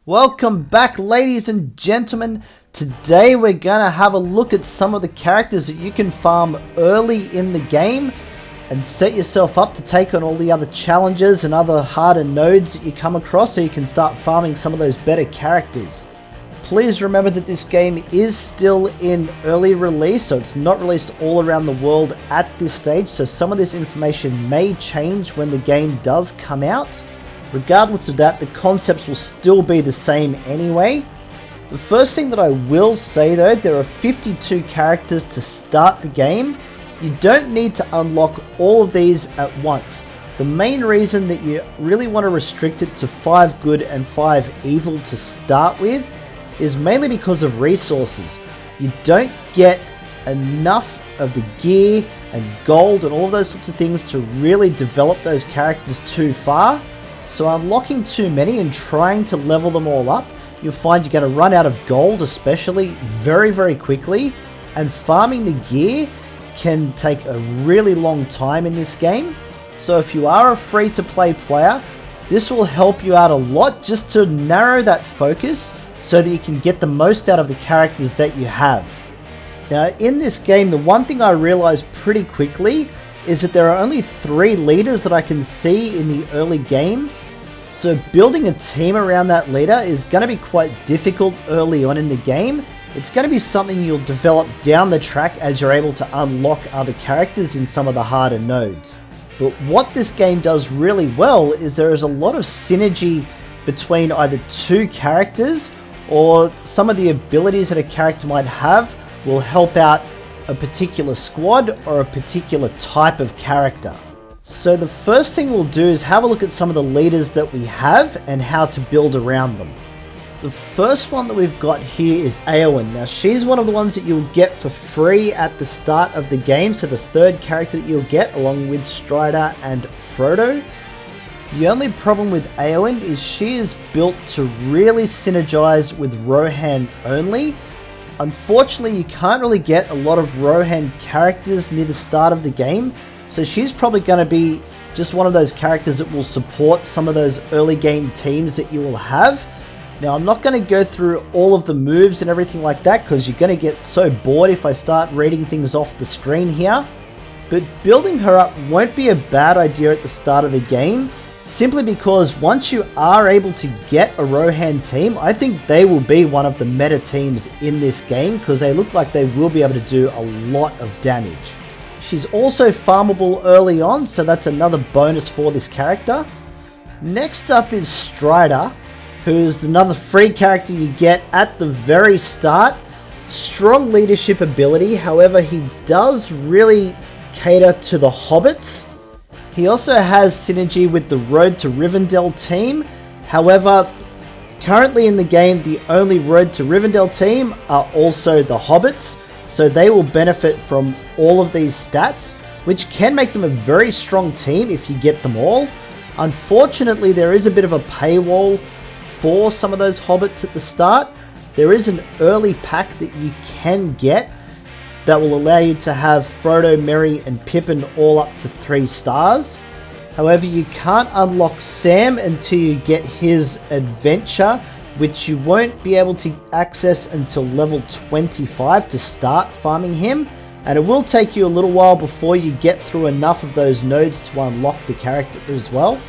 Welcome back, ladies and gentlemen. Today we're gonna have a look at some of the characters that you can farm early in the game and set yourself up to take on all the other challenges and other harder nodes that you come across, so you can start farming some of those better characters. Please remember that this game is still in early release, so it's not released all around the world at this stage, so some of this information may change when the game does come out. Regardless of that, the concepts will still be the same anyway. The first thing that I will say though, there are 52 characters to start the game. You don't need to unlock all of these at once. The main reason that you really want to restrict it to 5 good and 5 evil to start with is mainly because of resources. You don't get enough of the gear and gold and all of those sorts of things to really develop those characters too far. So unlocking too many and trying to level them all up, you'll find you're going to run out of gold, especially very quickly, and farming the gear can take a really long time in this game. So if you are a free-to-play player, this will help you out a lot just to narrow that focus so that you can get the most out of the characters that you have. Now in this game, the one thing I realized pretty quickly is that there are only 3 leaders that I can see in the early game, so building a team around that leader is going to be quite difficult early on in the game. It's going to be something you'll develop down the track as you're able to unlock other characters in some of the harder nodes. But what this game does really well is there is a lot of synergy between either 2 characters, or some of the abilities that a character might have will help out a particular squad or a particular type of character. So the first thing we'll do is have a look at some of the leaders that we have and how to build around them. The first one that we've got here is Aeon. Now she's one of the ones that you'll get for free at the start of the game, so the 3rd character that you'll get along with Strider and Frodo. The only problem with Aeon is she is built to really synergize with Rohan only. Unfortunately, you can't really get a lot of Rohan characters near the start of the game, so she's probably going to be just one of those characters that will support some of those early game teams that you will have. Now, I'm not going to go through all of the moves and everything like that because you're going to get so bored if I start reading things off the screen here. But building her up won't be a bad idea at the start of the game, simply because once you are able to get a Rohan team, I think they will be one of the meta teams in this game because they look like they will be able to do a lot of damage. She's also farmable early on, so that's another bonus for this character. Next up is Strider, who is another free character you get at the very start. Strong leadership ability, however he does really cater to the hobbits. He also has synergy with the Road to Rivendell team. However, currently in the game, the only Road to Rivendell team are also the hobbits, so they will benefit from all of these stats, which can make them a very strong team if you get them all. Unfortunately, there is a bit of a paywall for some of those hobbits at the start. There is an early pack that you can get that will allow you to have Frodo, Merry and Pippin all up to 3 stars. However, you can't unlock Sam until you get his adventure, which you won't be able to access until level 25 to start farming him, and it will take you a little while before you get through enough of those nodes to unlock the character as well.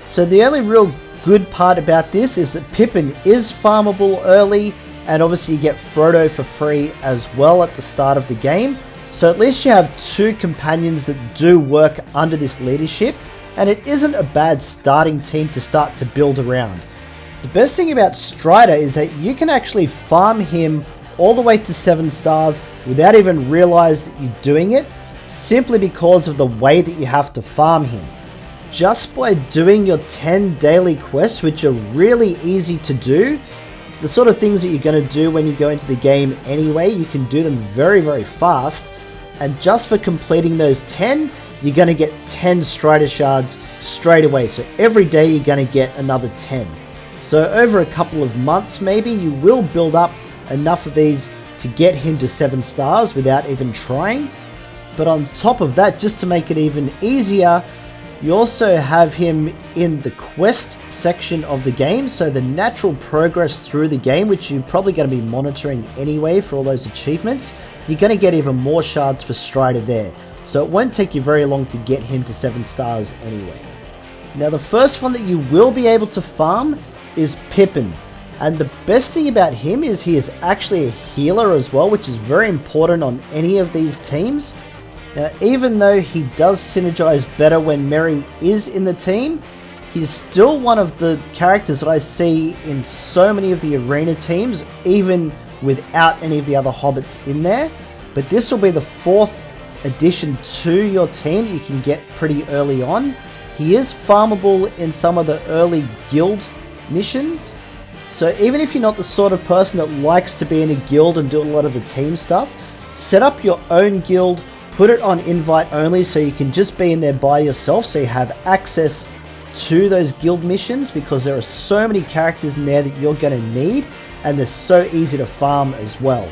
So the only real good part about this is that Pippin is farmable early, and obviously you get Frodo for free as well at the start of the game. So at least you have 2 companions that do work under this leadership, and it isn't a bad starting team to start to build around. The best thing about Strider is that you can actually farm him all the way to 7 stars without even realize that you're doing it, simply because of the way that you have to farm him. Just by doing your 10 daily quests, which are really easy to do, the sort of things that you're going to do when you go into the game anyway, you can do them very fast, and just for completing those 10, you're going to get 10 Strider shards straight away. So every day you're going to get another 10. So over a couple of months maybe, you will build up enough of these to get him to 7 stars without even trying. But on top of that, just to make it even easier, You also have him in the quest section of the game, so the natural progress through the game, which you're probably going to be monitoring anyway for all those achievements, you're going to get even more shards for Strider there. So it won't take you very long to get him to 7 stars anyway. Now the first one that you will be able to farm is Pippin. And the best thing about him is he is actually a healer as well, which is very important on any of these teams. Now, even though he does synergize better when Merry is in the team, he's still one of the characters that I see in so many of the arena teams, even without any of the other hobbits in there. But this will be the 4th addition to your team that you can get pretty early on. He is farmable in some of the early guild missions. So even if you're not the sort of person that likes to be in a guild and do a lot of the team stuff, set up your own guild, put it on invite only so you can just be in there by yourself, so you have access to those guild missions, because there are so many characters in there that you're going to need, and they're so easy to farm as well.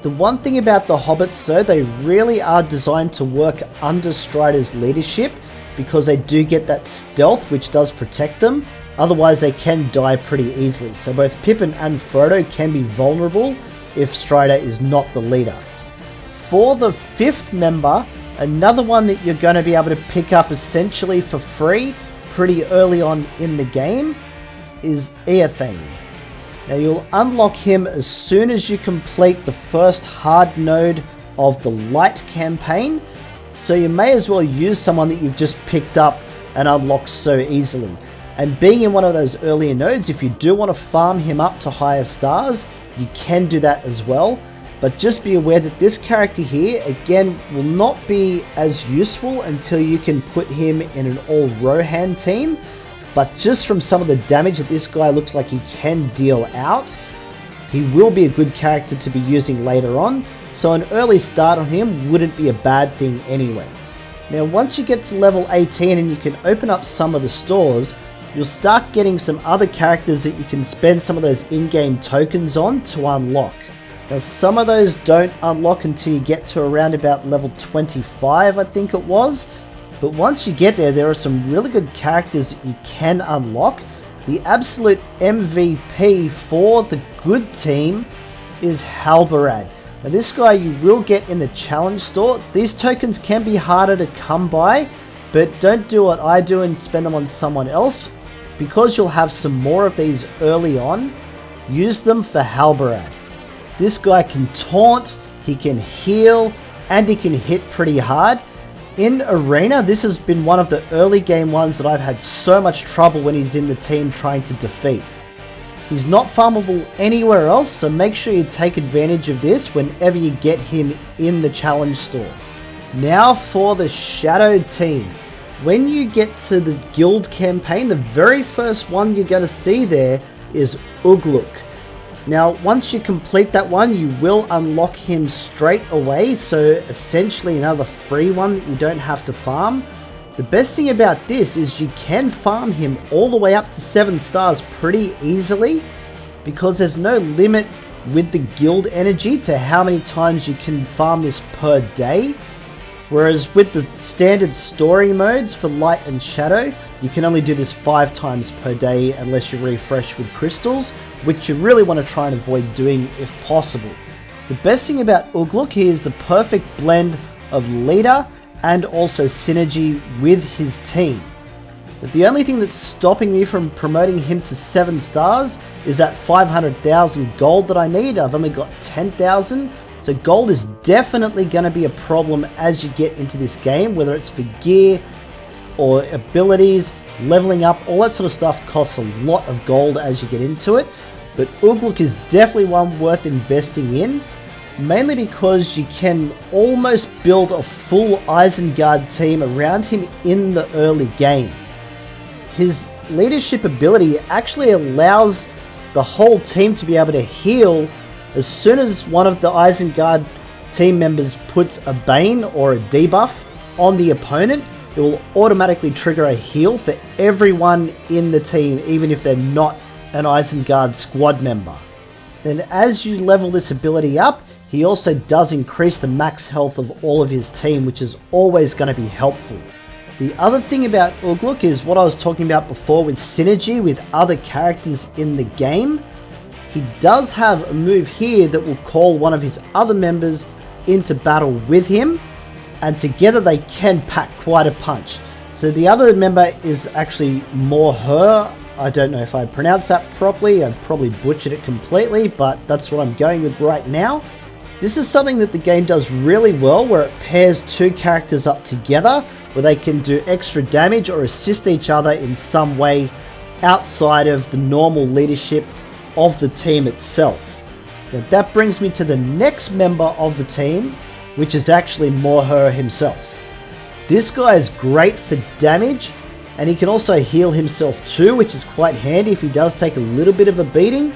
The one thing about the hobbits though, they really are designed to work under Strider's leadership, because they do get that stealth which does protect them. Otherwise they can die pretty easily. So both Pippin and Frodo can be vulnerable if Strider is not the leader. For the 5th member, another one that you're going to be able to pick up essentially for free pretty early on in the game is Aeon. Now you'll unlock him as soon as you complete the first hard node of the light campaign, so you may as well use someone that you've just picked up and unlocked so easily. And being in one of those earlier nodes, if you do want to farm him up to higher stars, you can do that as well. But just be aware that this character here, again, will not be as useful until you can put him in an all Rohan team. But just from some of the damage that this guy looks like he can deal out, he will be a good character to be using later on. So an early start on him wouldn't be a bad thing anyway. Now once you get to level 18 and you can open up some of the stores, you'll start getting some other characters that you can spend some of those in-game tokens on to unlock. Now some of those don't unlock until you get to around about level 25, I think it was. But once you get there, there are some really good characters that you can unlock. The absolute MVP for the good team is Halberan. Now this guy you will get in the challenge store. These tokens can be harder to come by, but don't do what I do and spend them on someone else. Because you'll have some more of these early on, use them for Halberan. This guy can taunt, he can heal, and he can hit pretty hard. In Arena, this has been one of the early game ones that I've had so much trouble when he's in the team trying to defeat. He's not farmable anywhere else, so make sure you take advantage of this whenever you get him in the challenge store. Now for the Shadow team. When you get to the guild campaign, the very first one you're going to see there is Ugluk. Now once you complete that one, you will unlock him straight away, so essentially another free one that you don't have to farm. The best thing about this is you can farm him all the way up to 7 stars pretty easily, because there's no limit with the guild energy to how many times you can farm this per day. Whereas with the standard story modes for Light and Shadow, you can only do this 5 times per day unless you refresh with crystals, which you really want to try and avoid doing if possible. The best thing about Ugluk, he is the perfect blend of leader and also synergy with his team. But the only thing that's stopping me from promoting him to 7 stars is that 500,000 gold that I need. I've only got 10,000. So gold is definitely going to be a problem as you get into this game, whether it's for gear or abilities, leveling up, all that sort of stuff costs a lot of gold as you get into it. But Ugluk is definitely one worth investing in, mainly because you can almost build a full Isengard team around him in the early game. His leadership ability actually allows the whole team to be able to heal. As soon as one of the Isengard team members puts a Bane or a debuff on the opponent, it will automatically trigger a heal for everyone in the team, even if they're not an Isengard squad member. Then as you level this ability up, he also does increase the max health of all of his team, which is always going to be helpful. The other thing about Ugluk is what I was talking about before with synergy with other characters in the game. He does have a move here that will call one of his other members into battle with him, and together they can pack quite a punch. So the other member is actually Morhoth. I don't know if I pronounced that properly. I probably butchered it completely, but that's what I'm going with right now. This is something that the game does really well, where it pairs two characters up together, where they can do extra damage or assist each other in some way outside of the normal leadership of the team itself. Now that brings me to the next member of the team, which is actually Morhoth himself. This guy is great for damage, and he can also heal himself too, which is quite handy if he does take a little bit of a beating.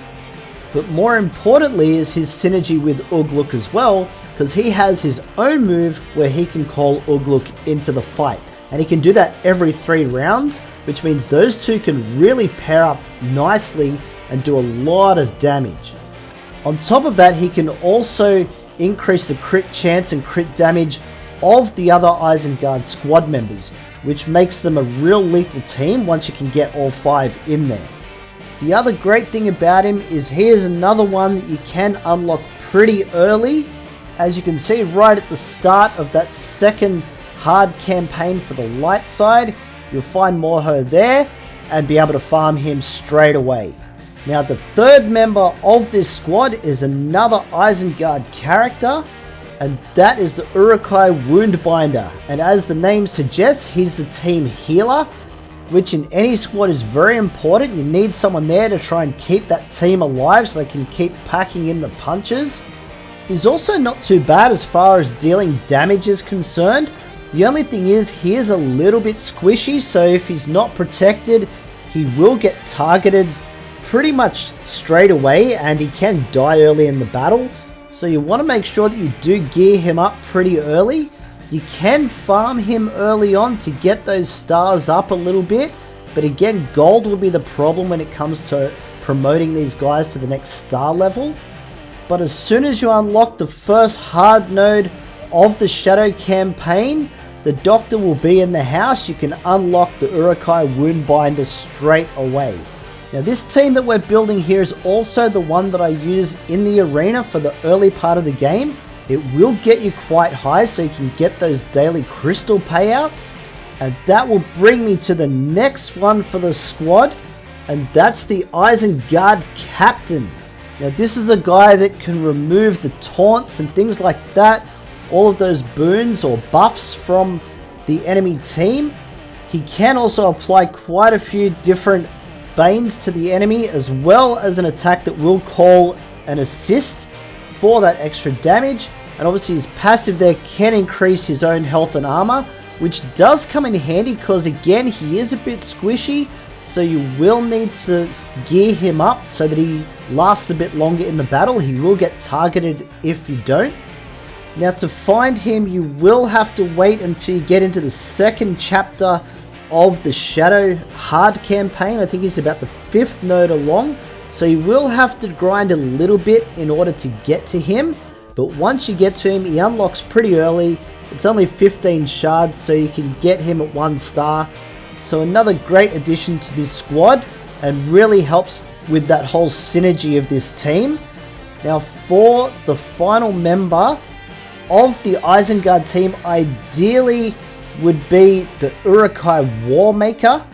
But more importantly is his synergy with Ugluk as well, because he has his own move where he can call Ugluk into the fight. And he can do that every 3 rounds, which means those two can really pair up nicely and do a lot of damage. On top of that, he can also increase the crit chance and crit damage of the other Isengard squad members, which makes them a real lethal team once you can get all 5 in there. The other great thing about him is he is another one that you can unlock pretty early. As you can see right at the start of that second hard campaign for the light side, you'll find Morhoth there and be able to farm him straight away. Now the third member of this squad is another Isengard character, and that is the Urukai Woundbinder. And as the name suggests, he's the team healer, which in any squad is very important. You need someone there to try and keep that team alive so they can keep packing in the punches. He's also not too bad as far as dealing damage is concerned. The only thing is he is a little bit squishy, so if he's not protected, he will get targeted pretty much straight away and he can die early in the battle. So you want to make sure that you do gear him up pretty early. You can farm him early on to get those stars up a little bit, but again, gold will be the problem when it comes to promoting these guys to the next star level. But as soon as you unlock the first hard node of the Shadow campaign, the Doctor will be in the house. You can unlock the Urukai Woundbinder straight away. Now this team that we're building here is also the one that I use in the arena for the early part of the game. It will get you quite high so you can get those daily crystal payouts. And that will bring me to the next one for the squad. And that's the Isengard Captain. Now this is the guy that can remove the taunts and things like that. All of those boons or buffs from the enemy team. He can also apply quite a few different banes to the enemy, as well as an attack that will call an assist for that extra damage. And obviously his passive there can increase his own health and armor, which does come in handy because again he is a bit squishy, so you will need to gear him up so that he lasts a bit longer in the battle. He will get targeted if you don't. Now to find him, you will have to wait until you get into the second chapter of the Shadow hard campaign. I think he's about the 5th node along, so you will have to grind a little bit in order to get to him. But once you get to him, he unlocks pretty early. It's only 15 shards, so you can get him at 1 star. So another great addition to this squad and really helps with that whole synergy of this team. Now for the final member of the Isengard team, ideally would be the Urukai Warmaker.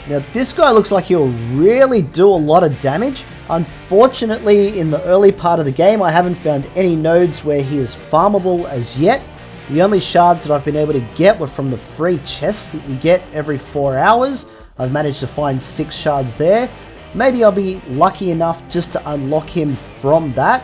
Now this guy looks like he'll really do a lot of damage. Unfortunately, in the early part of the game, I haven't found any nodes where he is farmable as yet. The only shards that I've been able to get were from the free chests that you get every 4 hours. I've managed to find 6 shards there. Maybe I'll be lucky enough just to unlock him from that.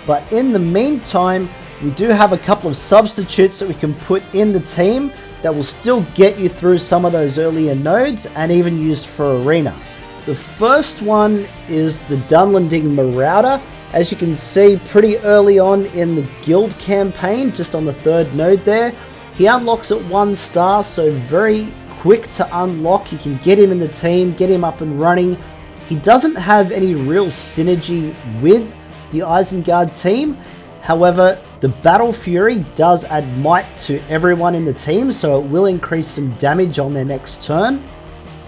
But in the meantime, we do have a couple of substitutes that we can put in the team that will still get you through some of those earlier nodes and even used for arena. The first one is the Dunlanding Marauder. As you can see pretty early on in the guild campaign, just on the 3rd node there, he unlocks at 1 star, so very quick to unlock. You can get him in the team, get him up and running. He doesn't have any real synergy with the Isengard team. However, The Battle Fury does add might to everyone in the team, so it will increase some damage on their next turn.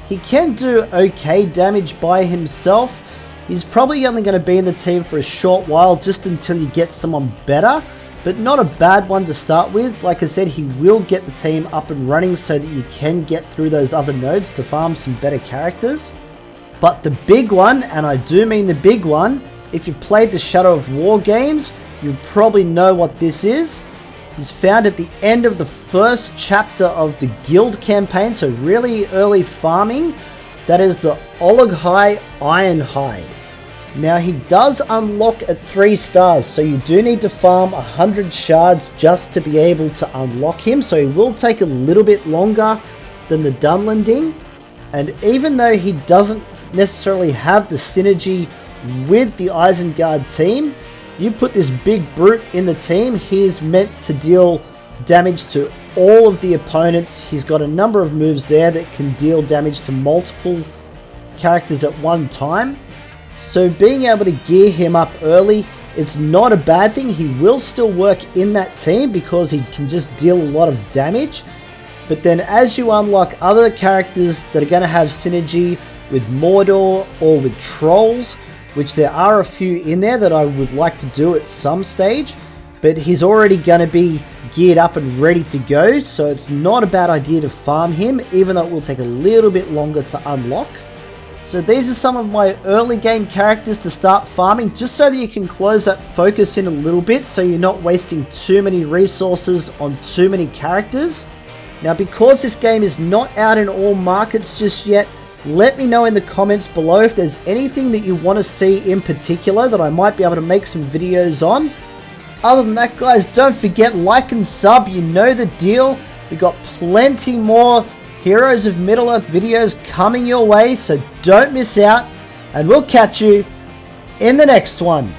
He can do okay damage by himself. He's probably only going to be in the team for a short while, just until you get someone better, but not a bad one to start with. Like I said, he will get the team up and running so that you can get through those other nodes to farm some better characters. But the big one, and I do mean the big one, if you've played the Shadow of War games, you probably know what this is. He's found at the end of the first chapter of the guild campaign, so really early farming. That is the Urukai Ironhide. Now he does unlock at 3 stars, so you do need to farm 100 shards just to be able to unlock him, so he will take a little bit longer than the Dunlending. And even though he doesn't necessarily have the synergy with the Isengard team, you put this big brute in the team, he is meant to deal damage to all of the opponents. He's got a number of moves there that can deal damage to multiple characters at one time. So being able to gear him up early, it's not a bad thing. He will still work in that team because he can just deal a lot of damage. But then as you unlock other characters that are going to have synergy with Mordor or with Trolls, which there are a few in there that I would like to do at some stage, but he's already going to be geared up and ready to go, so it's not a bad idea to farm him, even though it will take a little bit longer to unlock. So these are some of my early game characters to start farming, just so that you can close that focus in a little bit, so you're not wasting too many resources on too many characters. Now, because this game is not out in all markets just yet, let me know in the comments below if there's anything that you want to see in particular that I might be able to make some videos on. Other than that, guys, don't forget, like and sub, you know the deal. We've got plenty more Heroes of Middle-earth videos coming your way, so don't miss out, and we'll catch you in the next one.